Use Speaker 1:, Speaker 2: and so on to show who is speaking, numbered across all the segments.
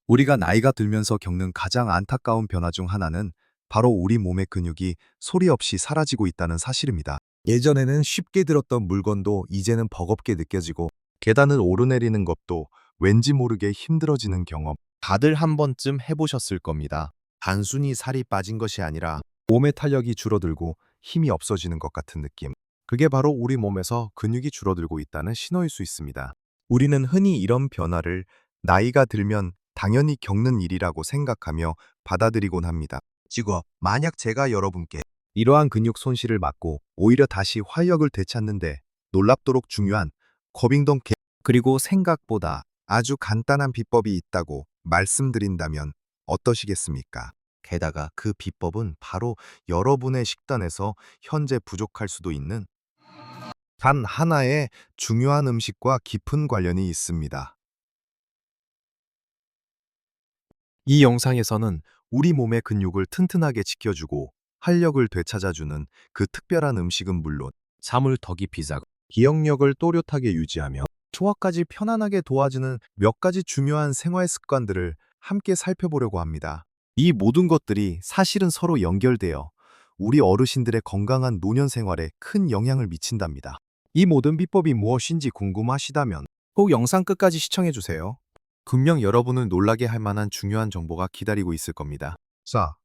Speaker 1: 우리가 나이가 들면서 겪는 가장 안타까운 변화 중 하나는 바로 우리 몸의 근육이 소리 없이 사라지고 있다는 사실입니다. 예전에는 쉽게 들었던 물건도 이제는 버겁게 느껴지고 계단을 오르내리는 것도 왠지 모르게 힘들어지는 경험. 다들 한 번쯤 해보셨을 겁니다. 단순히 살이 빠진 것이 아니라 몸의 탄력이 줄어들고 힘이 없어지는 것 같은 느낌. 그게 바로 우리 몸에서 근육이 줄어들고 있다는 신호일 수 있습니다. 우리는 흔히 이런 변화를 나이가 들면 당연히 겪는 일이라고 생각하며 받아들이곤 합니다. 만약 제가 여러분께 이러한 근육 손실을 막고 오히려 다시 활력을 되찾는데 놀랍도록 중요한 거빙동 그리고 생각보다 아주 간단한 비법이 있다고 말씀드린다면 어떠시겠습니까? 게다가 그 비법은 바로 여러분의 식단에서 현재 부족할 수도 있는 단 하나의 중요한 음식과 깊은 관련이 있습니다. 이 영상에서는 우리 몸의 근육을 튼튼하게 지켜주고 활력을 되찾아주는 그 특별한 음식은 물론 잠을 더 깊이 자고 기억력을 또렷하게 유지하며 소화까지 편안하게 도와주는 몇 가지 중요한 생활 습관들을 함께 살펴보려고 합니다. 이 모든 것들이 사실은 서로 연결되어 우리 어르신들의 건강한 노년 생활에 큰 영향을 미친답니다. 이 모든 비법이 무엇인지 궁금하시다면 꼭 영상 끝까지 시청해주세요. 분명 여러분을 놀라게 할 만한 중요한 정보가 기다리고 있을 겁니다. 자,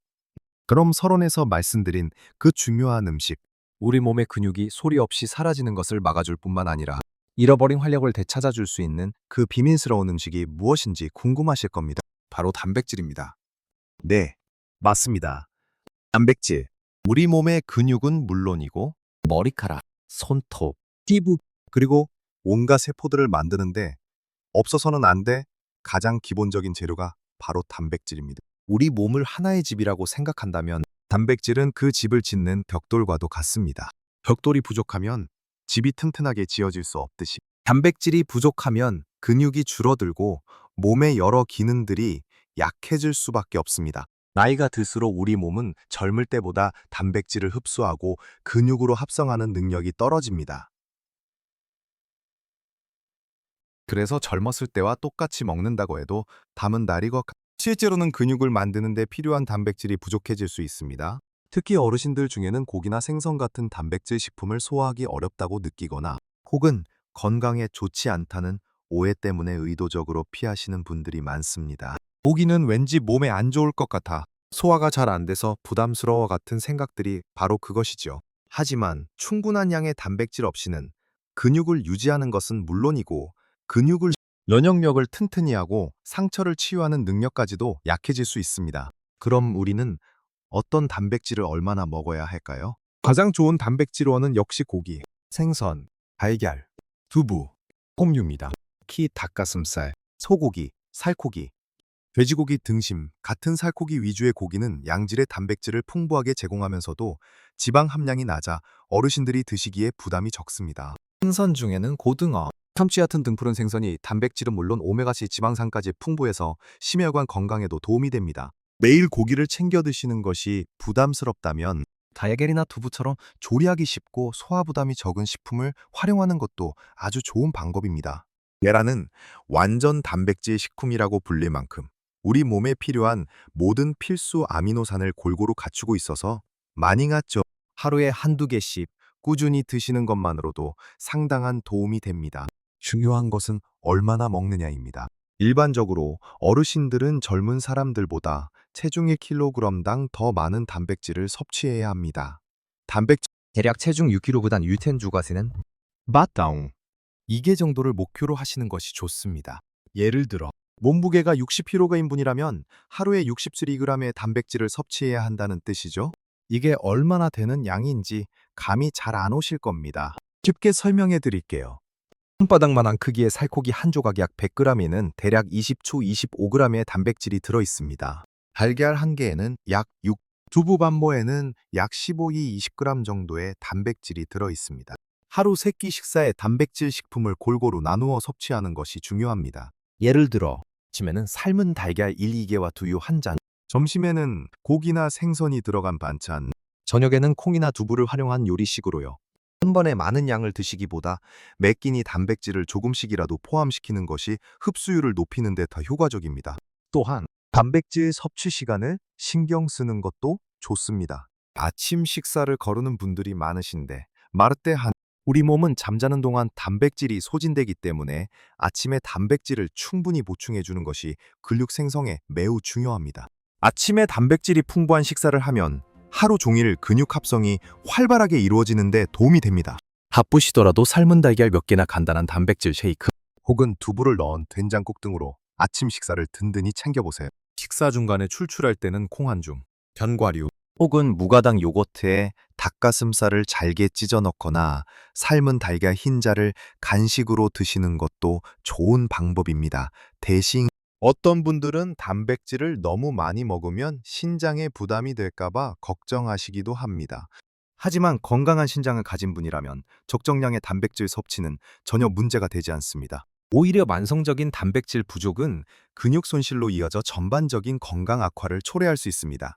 Speaker 1: 그럼 서론에서 말씀드린 그 중요한 음식, 우리 몸의 근육이 소리 없이 사라지는 것을 막아줄 뿐만 아니라 잃어버린 활력을 되찾아줄 수 있는 그 비밀스러운 음식이 무엇인지 궁금하실 겁니다. 바로 단백질입니다. 네, 맞습니다. 단백질. 우리 몸의 근육은 물론이고 머리카락, 손톱, 피부, 그리고 온갖 세포들을 만드는데 없어서는 안 돼 가장 기본적인 재료가 바로 단백질입니다. 우리 몸을 하나의 집이라고 생각한다면 단백질은 그 집을 짓는 벽돌과도 같습니다. 벽돌이 부족하면 집이 튼튼하게 지어질 수 없듯이 단백질이 부족하면 근육이 줄어들고 몸의 여러 기능들이 약해질 수밖에 없습니다. 나이가 들수록 우리 몸은 젊을 때보다 단백질을 흡수하고 근육으로 합성하는 능력이 떨어집니다. 그래서 젊었을 때와 똑같이 먹는다고 해도 담은 날이 실제로는 근육을 만드는 데 필요한 단백질이 부족해질 수 있습니다. 특히 어르신들 중에는 고기나 생선 같은 단백질 식품을 소화하기 어렵다고 느끼거나 혹은 건강에 좋지 않다는 오해 때문에 의도적으로 피하시는 분들이 많습니다. 고기는 왠지 몸에 안 좋을 것 같아 소화가 잘 안 돼서 부담스러워 같은 생각들이 바로 그것이죠. 하지만 충분한 양의 단백질 없이는 근육을 유지하는 것은 물론이고 근육을 면역력을 튼튼히 하고 상처를 치유하는 능력까지도 약해질 수 있습니다. 그럼 우리는 어떤 단백질을 얼마나 먹어야 할까요? 가장 좋은 단백질원은 역시 고기, 생선, 달걀, 두부, 콩류입니다. 특히 닭가슴살, 소고기, 살코기, 돼지고기 등심 같은 살코기 위주의 고기는 양질의 단백질을 풍부하게 제공하면서도 지방 함량이 낮아 어르신들이 드시기에 부담이 적습니다. 생선 중에는 고등어, 참치 같은 등푸른 생선이 단백질은 물론 오메가3 지방산까지 풍부해서 심혈관 건강에도 도움이 됩니다. 매일 고기를 챙겨 드시는 것이 부담스럽다면 달걀이나 두부처럼 조리하기 쉽고 소화 부담이 적은 식품을 활용하는 것도 아주 좋은 방법입니다. 계란은 완전 단백질 식품이라고 불릴 만큼 우리 몸에 필요한 모든 필수 아미노산을 골고루 갖추고 있어서 마닝아죠. 하루에 한두 개씩 꾸준히 드시는 것만으로도 상당한 도움이 됩니다. 중요한 것은 얼마나 먹느냐입니다. 일반적으로 어르신들은 젊은 사람들보다 체중 1kg당 더 많은 단백질을 섭취해야 합니다. 단백질
Speaker 2: 대략 체중 6kg보단 유텐 주가세는
Speaker 1: 맛다운 2개 정도를 목표로 하시는 것이 좋습니다. 예를 들어 몸무게가 60kg인 분이라면 하루에 63g의 단백질을 섭취해야 한다는 뜻이죠. 이게 얼마나 되는 양인지 감이 잘 안 오실 겁니다. 쉽게 설명해 드릴게요. 손바닥만한 크기의 살코기 한 조각 약 100g에는 대략 20초 25g의 단백질이 들어 있습니다. 달걀 한 개에는 약 6, 두부 반모에는 약 15이 20g 정도의 단백질이 들어 있습니다. 하루 3끼 식사에 단백질 식품을 골고루 나누어 섭취하는 것이 중요합니다. 예를 들어 아침에는 삶은 달걀 1, 2개와 두유 한 잔, 점심에는 고기나 생선이 들어간 반찬, 저녁에는 콩이나 두부를 활용한 요리식으로요. 한 번에 많은 양을 드시기보다 매 끼니 단백질을 조금씩이라도 포함시키는 것이 흡수율을 높이는 데 더 효과적입니다. 또한 단백질 섭취 시간을 신경 쓰는 것도 좋습니다. 아침 식사를 거르는 분들이 많으신데 마르테 우리 몸은 잠자는 동안 단백질이 소진되기 때문에 아침에 단백질을 충분히 보충해 주는 것이 근육 생성에 매우 중요합니다. 아침에 단백질이 풍부한 식사를 하면 하루 종일 근육 합성이 활발하게 이루어지는데 도움이 됩니다. 바쁘시더라도 삶은 달걀 몇 개나 간단한 단백질 쉐이크 혹은 두부를 넣은 된장국 등으로 아침 식사를 든든히 챙겨보세요. 식사 중간에 출출할 때는 콩 한 줌, 견과류 혹은 무가당 요거트에 닭가슴살을 잘게 찢어 넣거나 삶은 달걀 흰자를 간식으로 드시는 것도 좋은 방법입니다. 대신 어떤 분들은 단백질을 너무 많이 먹으면 신장에 부담이 될까봐 걱정하시기도 합니다. 하지만 건강한 신장을 가진 분이라면 적정량의 단백질 섭취는 전혀 문제가 되지 않습니다. 오히려 만성적인 단백질 부족은 근육 손실로 이어져 전반적인 건강 악화를 초래할 수 있습니다.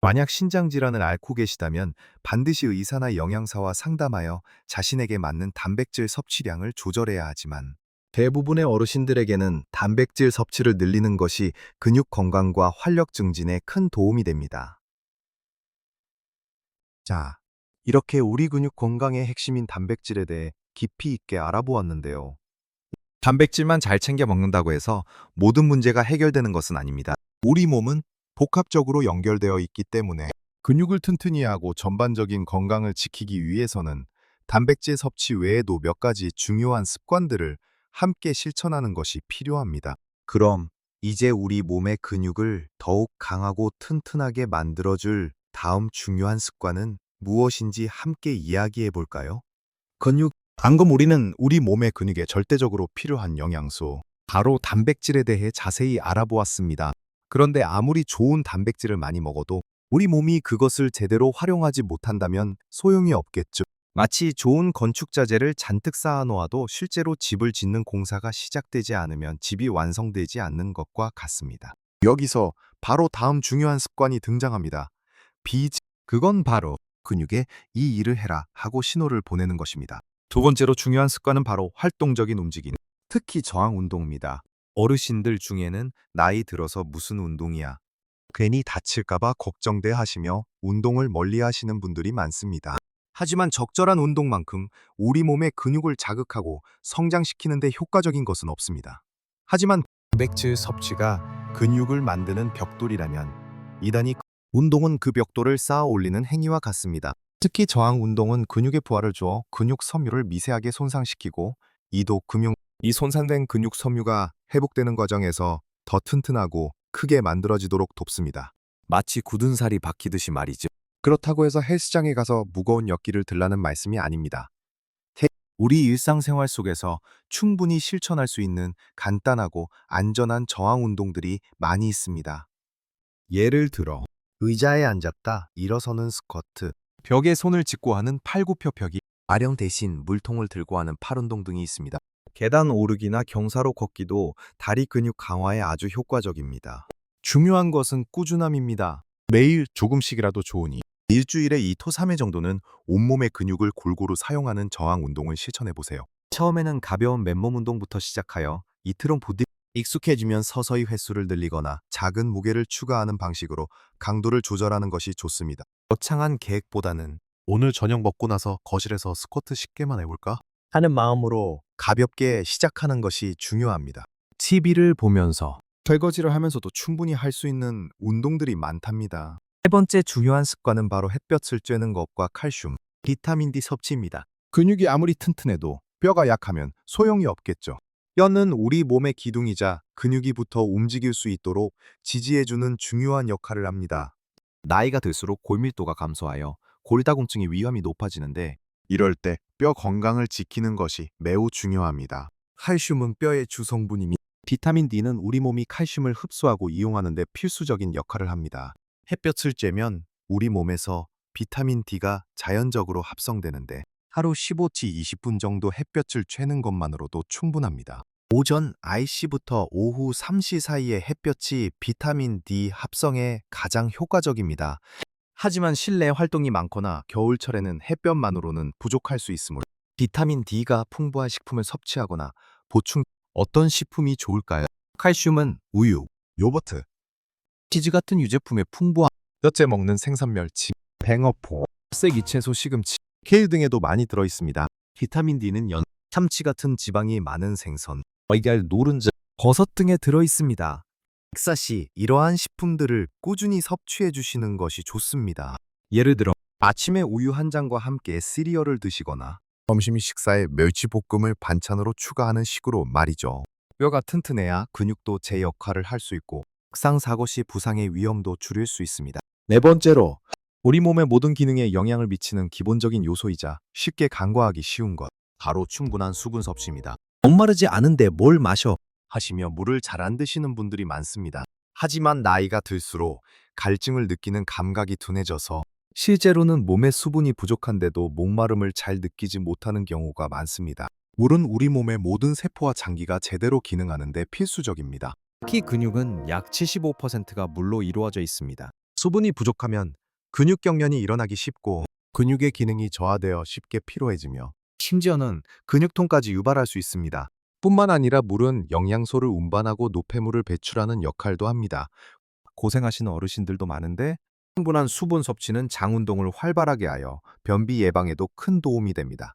Speaker 1: 만약 신장 질환을 앓고 계시다면 반드시 의사나 영양사와 상담하여 자신에게 맞는 단백질 섭취량을 조절해야 하지만 대부분의 어르신들에게는 단백질 섭취를 늘리는 것이 근육 건강과 활력 증진에 큰 도움이 됩니다. 자, 이렇게 우리 근육 건강의 핵심인 단백질에 대해 깊이 있게 알아보았는데요. 단백질만 잘 챙겨 먹는다고 해서 모든 문제가 해결되는 것은 아닙니다. 우리 몸은 복합적으로 연결되어 있기 때문에 근육을 튼튼히 하고 전반적인 건강을 지키기 위해서는 단백질 섭취 외에도 몇 가지 중요한 습관들을 함께 실천하는 것이 필요합니다. 그럼 이제 우리 몸의 근육을 더욱 강하고 튼튼하게 만들어줄 다음 중요한 습관은 무엇인지 함께 이야기해 볼까요? 방금 우리는 우리 몸의 근육에 절대적으로 필요한 영양소, 바로 단백질에 대해 자세히 알아보았습니다. 그런데 아무리 좋은 단백질을 많이 먹어도 우리 몸이 그것을 제대로 활용하지 못한다면 소용이 없겠죠. 마치 좋은 건축 자재를 잔뜩 쌓아놓아도 실제로 집을 짓는 공사가 시작되지 않으면 집이 완성되지 않는 것과 같습니다. 여기서 바로 다음 중요한 습관이 등장합니다. 그건 바로 근육에 이 일을 해라 하고 신호를 보내는 것입니다. 두 번째로 중요한 습관은 바로 활동적인 움직임, 특히 저항 운동입니다. 어르신들 중에는 나이 들어서 무슨 운동이야, 괜히 다칠까봐 걱정돼 하시며 운동을 멀리 하시는 분들이 많습니다. 하지만 적절한 운동만큼 우리 몸의 근육을 자극하고 성장시키는 데 효과적인 것은 없습니다. 하지만 단백질 섭취가 근육을 만드는 벽돌이라면 이단이 운동은 그 벽돌을 쌓아 올리는 행위와 같습니다. 특히 저항 운동은 근육에 부하를 주어 근육 섬유를 미세하게 손상시키고 이 손상된 근육 섬유가 회복되는 과정에서 더 튼튼하고 크게 만들어지도록 돕습니다. 마치 굳은 살이 박히듯이 말이죠. 그렇다고 해서 헬스장에 가서 무거운 역기를 들라는 말씀이 아닙니다. 우리 일상생활 속에서 충분히 실천할 수 있는 간단하고 안전한 저항 운동들이 많이 있습니다. 예를 들어 의자에 앉았다 일어서는 스쿼트, 벽에 손을 짚고 하는 팔굽혀펴기, 아령 대신 물통을 들고 하는 팔 운동 등이 있습니다. 계단 오르기나 경사로 걷기도 다리 근육 강화에 아주 효과적입니다. 중요한 것은 꾸준함입니다. 매일 조금씩이라도 좋으니 일주일에 2토 3회 정도는 온몸의 근육을 골고루 사용하는 저항 운동을 실천해 보세요. 처음에는 가벼운 맨몸 운동부터 시작하여 이틀은 익숙해지면 서서히 횟수를 늘리거나 작은 무게를 추가하는 방식으로 강도를 조절하는 것이 좋습니다. 거창한 계획보다는 오늘 저녁 먹고 나서 거실에서 스쿼트 10개만 해볼까? 하는 마음으로 가볍게 시작하는 것이 중요합니다. TV를 보면서 설거지를 하면서도 충분히 할 수 있는 운동들이 많답니다. 세 번째 중요한 습관은 바로 햇볕을 쬐는 것과 칼슘, 비타민 D 섭취입니다. 근육이 아무리 튼튼해도 뼈가 약하면 소용이 없겠죠. 뼈는 우리 몸의 기둥이자 근육이 붙어 움직일 수 있도록 지지해주는 중요한 역할을 합니다. 나이가 들수록 골밀도가 감소하여 골다공증의 위험이 높아지는데 이럴 때 뼈 건강을 지키는 것이 매우 중요합니다. 칼슘은 뼈의 주성분이며 비타민 D는 우리 몸이 칼슘을 흡수하고 이용하는 데 필수적인 역할을 합니다. 햇볕을 쬐면 우리 몸에서 비타민 D가 자연적으로 합성되는데 하루 15至 20분 정도 햇볕을 쬐는 것만으로도 충분합니다. 오전 9시부터 오후 3시 사이의 햇볕이 비타민 D 합성에 가장 효과적입니다. 하지만 실내 활동이 많거나 겨울철에는 햇볕만으로는 부족할 수 있으므로 비타민 D가 풍부한 식품을 섭취하거나 보충 어떤 식품이 좋을까요? 칼슘은 우유, 요거트, 치즈 같은 유제품에 풍부한 뼈째 먹는 생선 멸치, 뱅어포, 색이 채소 시금치, 케일 등에도 많이 들어 있습니다. 비타민 D는 참치 같은 지방이 많은 생선, 달걀, 노른자, 버섯 등에 들어 있습니다. 식사 시 이러한 식품들을 꾸준히 섭취해 주시는 것이 좋습니다. 예를 들어 아침에 우유 한 잔과 함께 시리얼을 드시거나 점심 식사에 멸치볶음을 반찬으로 추가하는 식으로 말이죠. 뼈가 튼튼해야 근육도 제 역할을 할 수 있고 상사고 시 부상의 위험도 줄일 수 있습니다. 네 번째로 우리 몸의 모든 기능에 영향을 미치는 기본적인 요소이자 쉽게 간과하기 쉬운 것, 바로 충분한 수분 섭취입니다. 목마르지 않은데 뭘 마셔? 하시며 물을 잘 안 드시는 분들이 많습니다. 하지만 나이가 들수록 갈증을 느끼는 감각이 둔해져서 실제로는 몸에 수분이 부족한데도 목마름을 잘 느끼지 못하는 경우가 많습니다. 물은 우리 몸의 모든 세포와 장기가 제대로 기능하는 데 필수적입니다. 특히 근육은 약 75%가 물로 이루어져 있습니다. 수분이 부족하면 근육 경련이 일어나기 쉽고 근육의 기능이 저하되어 쉽게 피로해지며 심지어는 근육통까지 유발할 수 있습니다. 뿐만 아니라 물은 영양소를 운반하고 노폐물을 배출하는 역할도 합니다. 고생하시는 어르신들도 많은데 충분한 수분 섭취는 장 운동을 활발하게 하여 변비 예방에도 큰 도움이 됩니다.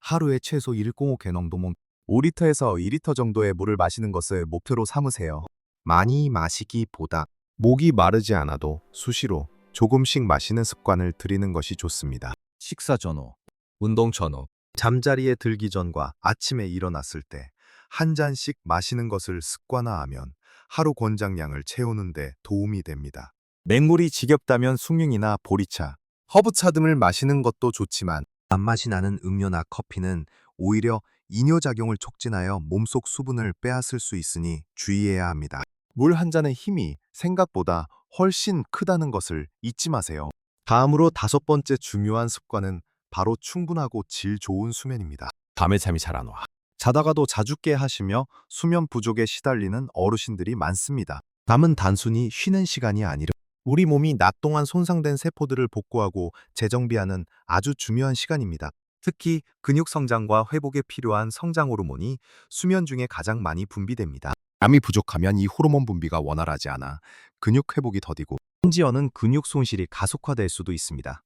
Speaker 1: 하루에 최소 105개 농도몬 5리터에서 2리터 정도의 물을 마시는 것을 목표로 삼으세요. 많이 마시기보다 목이 마르지 않아도 수시로 조금씩 마시는 습관을 들이는 것이 좋습니다. 식사 전후, 운동 전후, 잠자리에 들기 전과 아침에 일어났을 때 한 잔씩 마시는 것을 습관화하면 하루 권장량을 채우는 데 도움이 됩니다. 맹물이 지겹다면 숭늉이나 보리차, 허브차 등을 마시는 것도 좋지만 단맛이 나는 음료나 커피는 오히려 이뇨작용을 촉진하여 몸속 수분을 빼앗을 수 있으니 주의해야 합니다. 물 한 잔의 힘이 생각보다 훨씬 크다는 것을 잊지 마세요. 다음으로 5번째 중요한 습관은 바로 충분하고 질 좋은 수면입니다. 밤에 잠이 잘 안 와. 자다가도 자주 깨하시며 수면 부족에 시달리는 어르신들이 많습니다. 잠은 단순히 쉬는 시간이 아니라 우리 몸이 낮 동안 손상된 세포들을 복구하고 재정비하는 아주 중요한 시간입니다. 특히 근육 성장과 회복에 필요한 성장 호르몬이 수면 중에 가장 많이 분비됩니다. 잠이 부족하면 이 호르몬 분비가 원활하지 않아 근육 회복이 더디고 심지어는 근육 손실이 가속화될 수도 있습니다.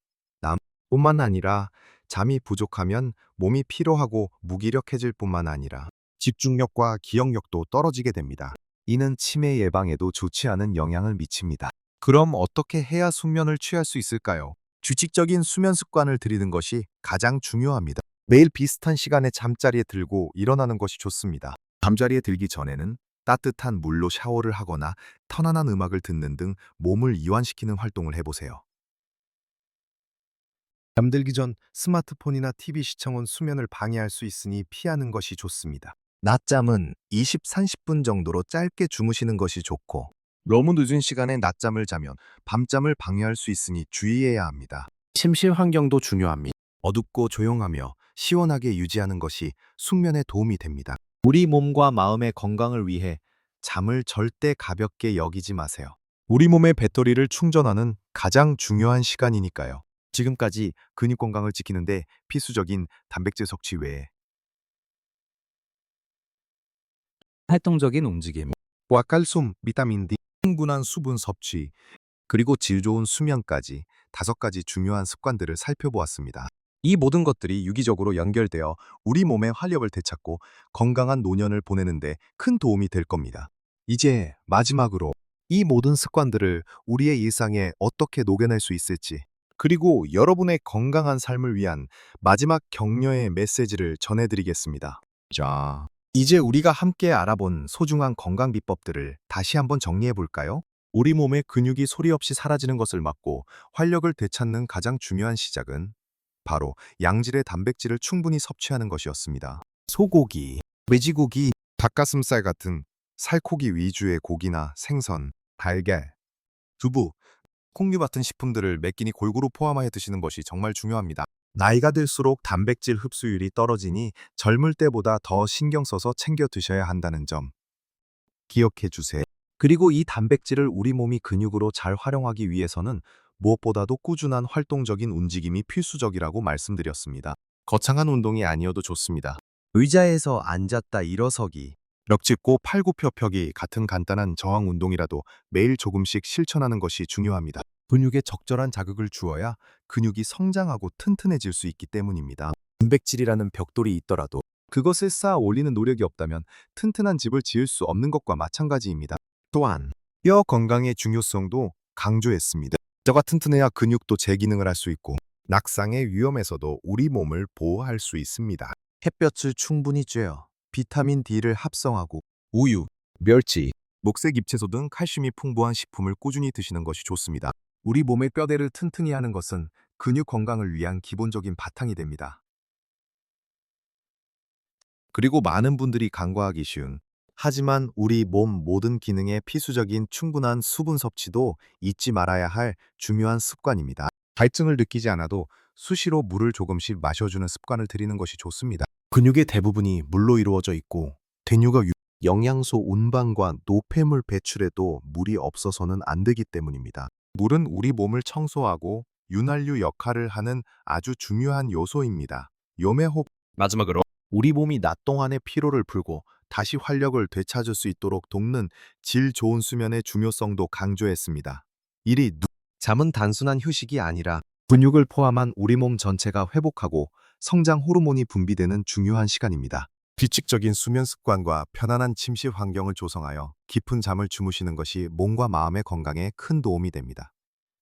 Speaker 1: 뿐만 아니라 잠이 부족하면 몸이 피로하고 무기력해질 뿐만 아니라 집중력과 기억력도 떨어지게 됩니다. 이는 치매 예방에도 좋지 않은 영향을 미칩니다. 그럼 어떻게 해야 숙면을 취할 수 있을까요? 규칙적인 수면 습관을 들이는 것이 가장 중요합니다. 매일 비슷한 시간에 잠자리에 들고 일어나는 것이 좋습니다. 잠자리에 들기 전에는 따뜻한 물로 샤워를 하거나 편안한 음악을 듣는 등 몸을 이완시키는 활동을 해보세요. 잠들기 전 스마트폰이나 TV 시청은 수면을 방해할 수 있으니 피하는 것이 좋습니다. 낮잠은 20, 30분 정도로 짧게 주무시는 것이 좋고 너무 늦은 시간에 낮잠을 자면 밤잠을 방해할 수 있으니 주의해야 합니다. 침실 환경도 중요합니다. 어둡고 조용하며 시원하게 유지하는 것이 숙면에 도움이 됩니다. 우리 몸과 마음의 건강을 위해 잠을 절대 가볍게 여기지 마세요. 우리 몸의 배터리를 충전하는 가장 중요한 시간이니까요. 지금까지 근육 건강을 지키는데 필수적인 단백질 섭취 외에
Speaker 2: 활동적인 움직임,
Speaker 1: 와 칼슘, 비타민 D, 충분한 수분 섭취, 그리고 질 좋은 수면까지 5가지 중요한 습관들을 살펴보았습니다. 이 모든 것들이 유기적으로 연결되어 우리 몸의 활력을 되찾고 건강한 노년을 보내는데 큰 도움이 될 겁니다. 이제 마지막으로 이 모든 습관들을 우리의 일상에 어떻게 녹여낼 수 있을지, 그리고 여러분의 건강한 삶을 위한 마지막 격려의 메시지를 전해드리겠습니다. 자, 이제 우리가 함께 알아본 소중한 건강 비법들을 다시 한번 정리해 볼까요? 우리 몸의 근육이 소리 없이 사라지는 것을 막고 활력을 되찾는 가장 중요한 시작은 바로 양질의 단백질을 충분히 섭취하는 것이었습니다. 소고기, 돼지고기, 닭가슴살 같은 살코기 위주의 고기나 생선, 달걀, 두부, 콩류 같은 식품들을 매 끼니 골고루 포함하여 드시는 것이 정말 중요합니다. 나이가 들수록 단백질 흡수율이 떨어지니 젊을 때보다 더 신경 써서 챙겨 드셔야 한다는 점 기억해 주세요. 그리고 이 단백질을 우리 몸이 근육으로 잘 활용하기 위해서는 무엇보다도 꾸준한 활동적인 움직임이 필수적이라고 말씀드렸습니다. 거창한 운동이 아니어도 좋습니다. 의자에서 앉았다 일어서기, 벽 짚고 팔굽혀펴기 같은 간단한 저항 운동이라도 매일 조금씩 실천하는 것이 중요합니다. 근육에 적절한 자극을 주어야 근육이 성장하고 튼튼해질 수 있기 때문입니다. 단백질이라는 벽돌이 있더라도 그것을 쌓아 올리는 노력이 없다면 튼튼한 집을 지을 수 없는 것과 마찬가지입니다. 또한 뼈 건강의 중요성도 강조했습니다. 뼈가 튼튼해야 근육도 재기능을 할 수 있고 낙상의 위험에서도 우리 몸을 보호할 수 있습니다. 햇볕을 충분히 쬐어 비타민 D를 합성하고 우유, 멸치, 녹색 잎채소 등 칼슘이 풍부한 식품을 꾸준히 드시는 것이 좋습니다. 우리 몸의 뼈대를 튼튼히 하는 것은 근육 건강을 위한 기본적인 바탕이 됩니다. 그리고 많은 분들이 간과하기 쉬운, 하지만 우리 몸 모든 기능에 필수적인 충분한 수분 섭취도 잊지 말아야 할 중요한 습관입니다. 갈증을 느끼지 않아도 수시로 물을 조금씩 마셔주는 습관을 들이는 것이 좋습니다. 근육의 대부분이 물로 이루어져 있고 대뇌가 영양소 운반과 노폐물 배출에도 물이 없어서는 안 되기 때문입니다. 물은 우리 몸을 청소하고 윤활유 역할을 하는 아주 중요한 요소입니다. 요매호흡. 마지막으로 우리 몸이 낮 동안의 피로를 풀고 다시 활력을 되찾을 수 있도록 돕는 질 좋은 수면의 중요성도 강조했습니다. 잠은 단순한 휴식이 아니라 근육을 포함한 우리 몸 전체가 회복하고 성장 호르몬이 분비되는 중요한 시간입니다. 규칙적인 수면 습관과 편안한 침실 환경을 조성하여 깊은 잠을 주무시는 것이 몸과 마음의 건강에 큰 도움이 됩니다.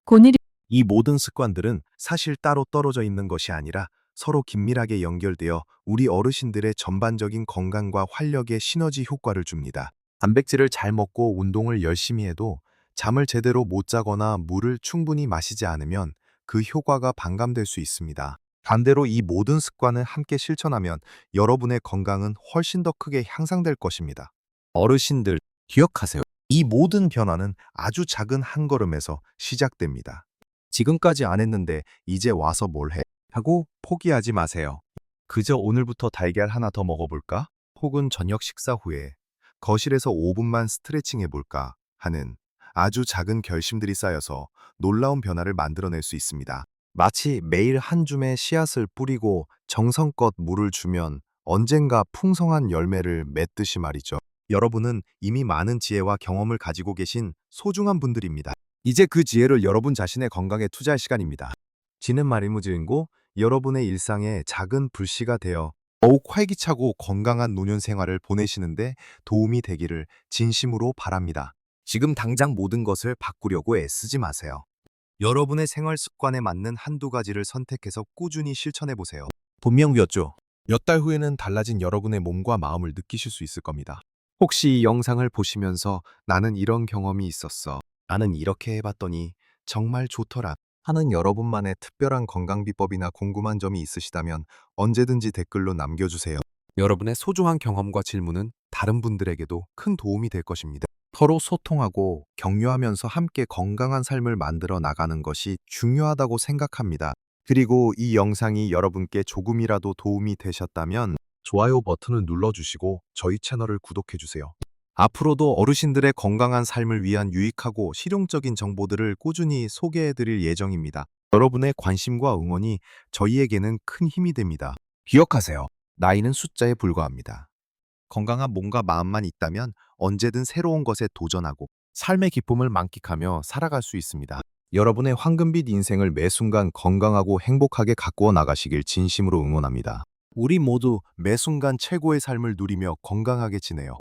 Speaker 3: 곤일이
Speaker 1: 이 모든 습관들은 사실 따로 떨어져 있는 것이 아니라 서로 긴밀하게 연결되어 우리 어르신들의 전반적인 건강과 활력에 시너지 효과를 줍니다. 단백질을 잘 먹고 운동을 열심히 해도 잠을 제대로 못 자거나 물을 충분히 마시지 않으면 그 효과가 반감될 수 있습니다. 반대로 이 모든 습관을 함께 실천하면 여러분의 건강은 훨씬 더 크게 향상될 것입니다. 어르신들, 기억하세요. 이 모든 변화는 아주 작은 한 걸음에서 시작됩니다. 지금까지 안 했는데 이제 와서 뭘 해? 하고 포기하지 마세요. 그저 오늘부터 달걀 하나 더 먹어볼까? 혹은 저녁 식사 후에 거실에서 5분만 스트레칭 해볼까? 하는 아주 작은 결심들이 쌓여서 놀라운 변화를 만들어낼 수 있습니다. 마치 매일 한 줌의 씨앗을 뿌리고 정성껏 물을 주면 언젠가 풍성한 열매를 맺듯이 말이죠. 여러분은 이미 많은 지혜와 경험을 가지고 계신 소중한 분들입니다. 이제 그 지혜를 여러분 자신의 건강에 투자할 시간입니다. 지는 말이 무지인고 여러분의 일상에 작은 불씨가 되어 더욱 활기차고 건강한 노년 생활을 보내시는데 도움이 되기를 진심으로 바랍니다. 지금 당장 모든 것을 바꾸려고 애쓰지 마세요. 여러분의 생활 습관에 맞는 한두 가지를 선택해서 꾸준히 실천해 보세요. 분명히였죠. 몇 달 후에는 달라진 여러분의 몸과 마음을 느끼실 수 있을 겁니다. 혹시 이 영상을 보시면서 나는 이런 경험이 있었어. 나는 이렇게 해봤더니 정말 좋더라. 하는 여러분만의 특별한 건강 비법이나 궁금한 점이 있으시다면 언제든지 댓글로 남겨주세요. 여러분의 소중한 경험과 질문은 다른 분들에게도 큰 도움이 될 것입니다. 서로 소통하고 격려하면서 함께 건강한 삶을 만들어 나가는 것이 중요하다고 생각합니다. 그리고 이 영상이 여러분께 조금이라도 도움이 되셨다면 좋아요 버튼을 눌러주시고 저희 채널을 구독해주세요. 앞으로도 어르신들의 건강한 삶을 위한 유익하고 실용적인 정보들을 꾸준히 소개해드릴 예정입니다. 여러분의 관심과 응원이 저희에게는 큰 힘이 됩니다. 기억하세요. 나이는 숫자에 불과합니다. 건강한 몸과 마음만 있다면 언제든 새로운 것에 도전하고 삶의 기쁨을 만끽하며 살아갈 수 있습니다. 여러분의 황금빛 인생을 매 순간 건강하고 행복하게 가꾸어 나가시길 진심으로 응원합니다. 우리 모두 매 순간 최고의 삶을 누리며 건강하게 지내요.